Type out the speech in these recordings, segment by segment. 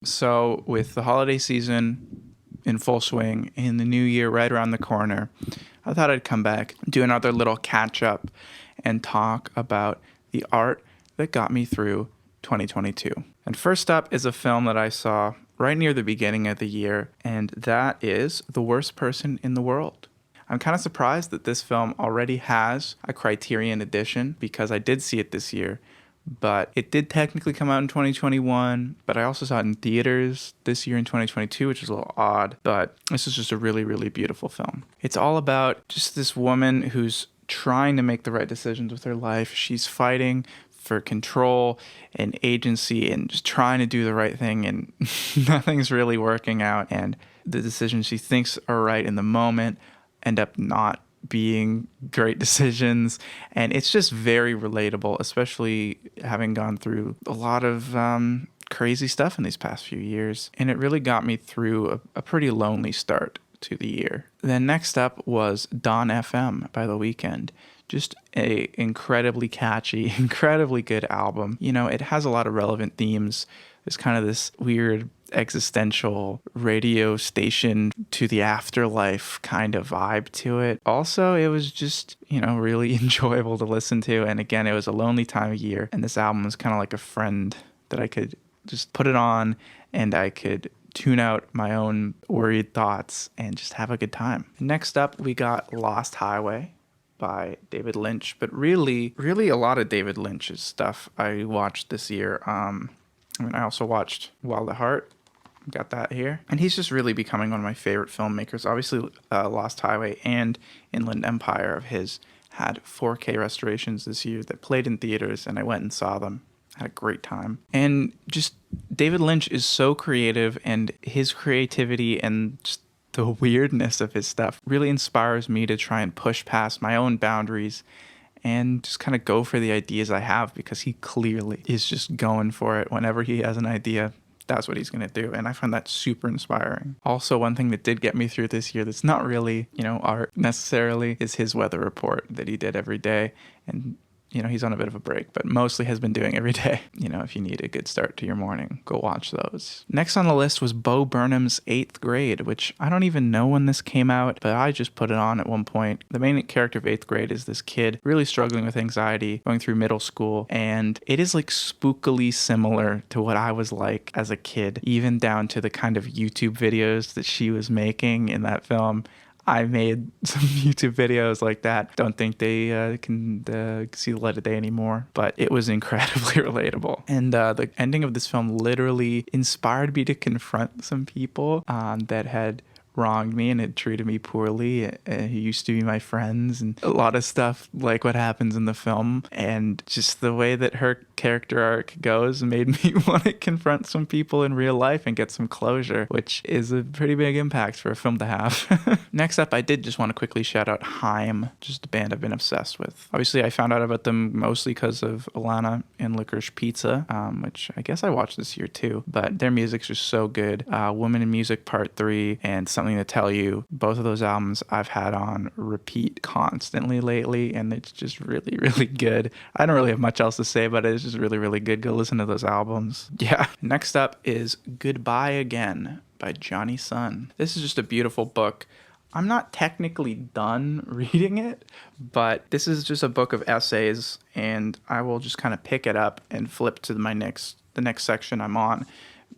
So, with the holiday season in full swing and the new year right around the corner, I thought I'd come back, do another little catch up, and talk about the art that got me through 2022. And first up is a film that I saw right near the beginning of the year, and that is The Worst Person in the World. I'm kind of surprised that this film already has a Criterion edition because I did see it this year. But it did technically come out in 2021, but I also saw it in theaters this year in 2022, which is a little odd. But this is just a really, really beautiful film. It's all about just this woman who's trying to make the right decisions with her life. She's fighting for control and agency and just trying to do the right thing, and nothing's really working out. And the decisions she thinks are right in the moment end up not being great decisions, and it's just very relatable, especially having gone through a lot of crazy stuff in these past few years, and it really got me through a pretty lonely start to the year. Then next up was Dawn FM by The Weeknd. Just a incredibly catchy, incredibly good album. You know, it has a lot of relevant themes. There's kind of this weird existential radio station to the afterlife kind of vibe to it. Also, it was just, really enjoyable to listen to. And again, it was a lonely time of year. And this album was kind of like a friend that I could just put it on and I could tune out my own worried thoughts and just have a good time. Next up, we got Lost Highway by David Lynch. But really a lot of David Lynch's stuff I watched this year. I also watched Wild at Heart. Got that here. And he's just really becoming one of my favorite filmmakers. Obviously, Lost Highway and Inland Empire of his had 4K restorations this year that played in theaters, and I went and saw them. Had a great time. And just David Lynch is so creative, and his creativity and just the weirdness of his stuff really inspires me to try and push past my own boundaries and just kind of go for the ideas I have, because he clearly is just going for it. Whenever he has an idea, that's what he's going to do. And I find that super inspiring. Also, one thing that did get me through this year that's not really, art necessarily, is his weather report that he did every day. And he's on a bit of a break, but mostly has been doing every day. If you need a good start to your morning, go watch those. Next on the list was Bo Burnham's 8th Grade, which I don't even know when this came out, but I just put it on at one point. The main character of 8th Grade is this kid really struggling with anxiety, going through middle school, and it is like spookily similar to what I was like as a kid, even down to the kind of YouTube videos that she was making in that film. I made some YouTube videos like that. Don't think they can see the light of day anymore, but it was incredibly relatable. And the ending of this film literally inspired me to confront some people that had wronged me and had treated me poorly, who used to be my friends, and a lot of stuff like what happens in the film. And just the way that her character arc goes made me want to confront some people in real life and get some closure, which is a pretty big impact for a film to have. Next up, I did just want to quickly shout out Haim, just a band I've been obsessed with. Obviously, I found out about them mostly because of Alana and Licorice Pizza, which I guess I watched this year too, but their music's just so good. Woman in Music Part 3 and Something to Tell You, both of those albums I've had on repeat constantly lately, and it's just really, really good. I don't really have much else to say, but it's just really, really good. Go listen to those albums. Yeah. Next up is Goodbye Again by Johnny Sun. This is just a beautiful book. I'm not technically done reading it, but this is just a book of essays, and I will just kind of pick it up and flip to the next section I'm on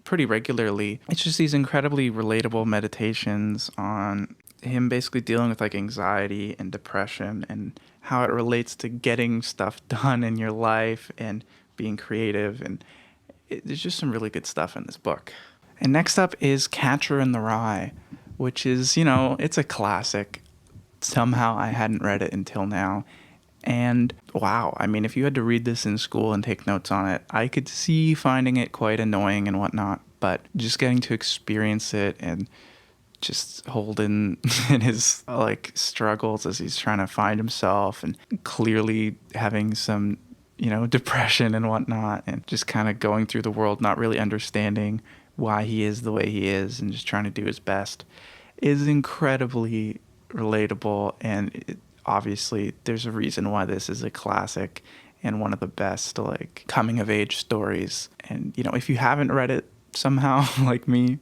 pretty regularly. It's just these incredibly relatable meditations on him basically dealing with like anxiety and depression and how it relates to getting stuff done in your life and being creative. And there's just some really good stuff in this book. And next up is Catcher in the Rye, which is, it's a classic. Somehow I hadn't read it until now. And wow, if you had to read this in school and take notes on it, I could see finding it quite annoying and whatnot, but just getting to experience it and just Holden and his struggles as he's trying to find himself and clearly having some, depression and whatnot, and just kind of going through the world, not really understanding why he is the way he is and just trying to do his best, is incredibly relatable. And obviously there's a reason why this is a classic and one of the best coming of age stories. And if you haven't read it, somehow like me,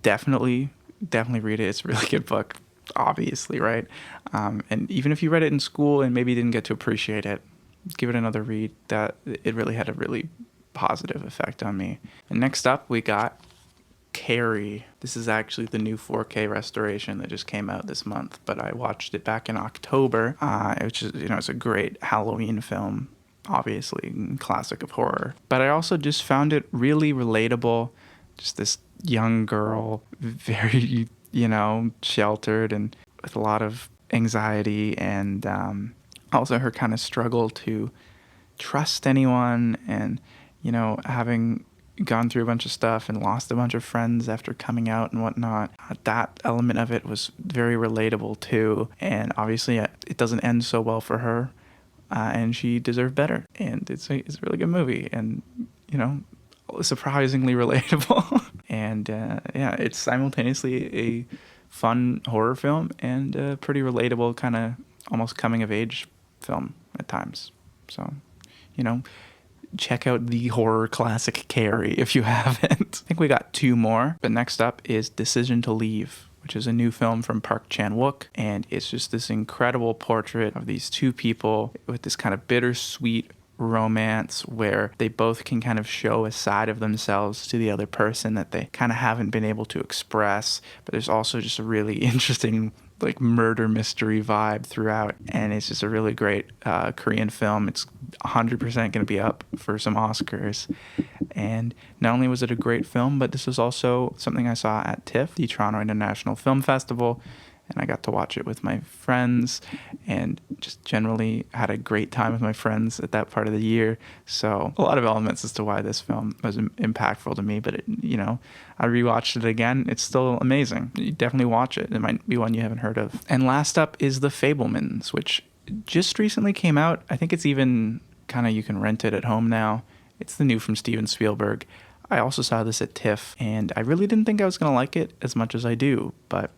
definitely read it. It's a really good book, obviously, right? And even if you read it in school and maybe didn't get to appreciate it, give it another read. That it really had a really positive effect on me. And next up, we got Carrie. This is actually the new 4K restoration that just came out this month, but I watched it back in October. Which is, it's a great Halloween film, obviously, classic of horror. But I also just found it really relatable. Just this young girl, very, sheltered and with a lot of anxiety, and also her kind of struggle to trust anyone, and, having gone through a bunch of stuff and lost a bunch of friends after coming out and whatnot. That element of it was very relatable too. And obviously it doesn't end so well for her. And she deserved better. And it's a really good movie, and, surprisingly relatable. And yeah, it's simultaneously a fun horror film and a pretty relatable kind of almost coming of age film at times. So, check out the horror classic Carrie if you haven't. I think we got 2 more, but next up is Decision to Leave, which is a new film from Park Chan-wook, and it's just this incredible portrait of these 2 people with this kind of bittersweet romance where they both can kind of show a side of themselves to the other person that they kind of haven't been able to express, but there's also just a really interesting like murder mystery vibe throughout, and it's just a really great Korean film. It's 100% going to be up for some Oscars, and not only was it a great film, but this was also something I saw at TIFF, the Toronto International Film Festival, and I got to watch it with my friends and just generally had a great time with my friends at that part of the year. So a lot of elements as to why this film was impactful to me, but I rewatched it again. It's still amazing. You definitely watch it. It might be one you haven't heard of. And last up is The Fablemans, which just recently came out. I think it's even kind of, you can rent it at home now. It's the new from Steven Spielberg. I also saw this at TIFF, and I really didn't think I was going to like it as much as I do, but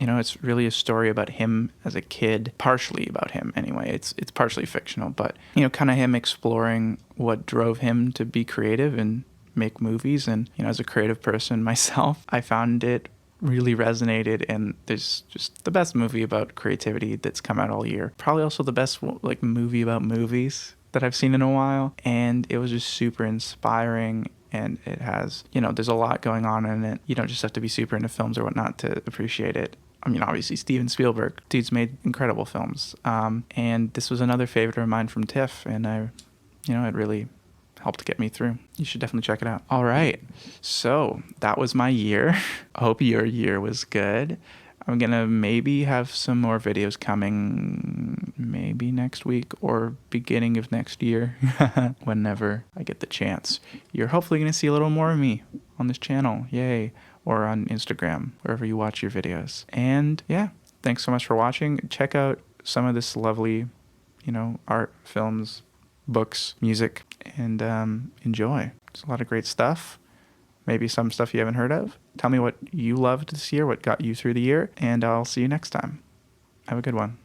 it's really a story about him as a kid, partially about him anyway. It's partially fictional, but, kind of him exploring what drove him to be creative and make movies. And, as a creative person myself, I found it really resonated, and there's just the best movie about creativity that's come out all year. Probably also the best, movie about movies that I've seen in a while, and it was just super inspiring. And it has, there's a lot going on in it. You don't just have to be super into films or whatnot to appreciate it. I mean, obviously, Steven Spielberg, dude's made incredible films. And this was another favorite of mine from TIFF, and it really helped get me through. You should definitely check it out. All right, so that was my year. I hope your year was good. I'm going to maybe have some more videos coming maybe next week or beginning of next year, whenever I get the chance. You're hopefully going to see a little more of me on this channel. Yay. Or on Instagram, wherever you watch your videos. And yeah, thanks so much for watching. Check out some of this lovely, art, films, books, music, and enjoy. It's a lot of great stuff. Maybe some stuff you haven't heard of. Tell me what you loved this year, what got you through the year, and I'll see you next time. Have a good one.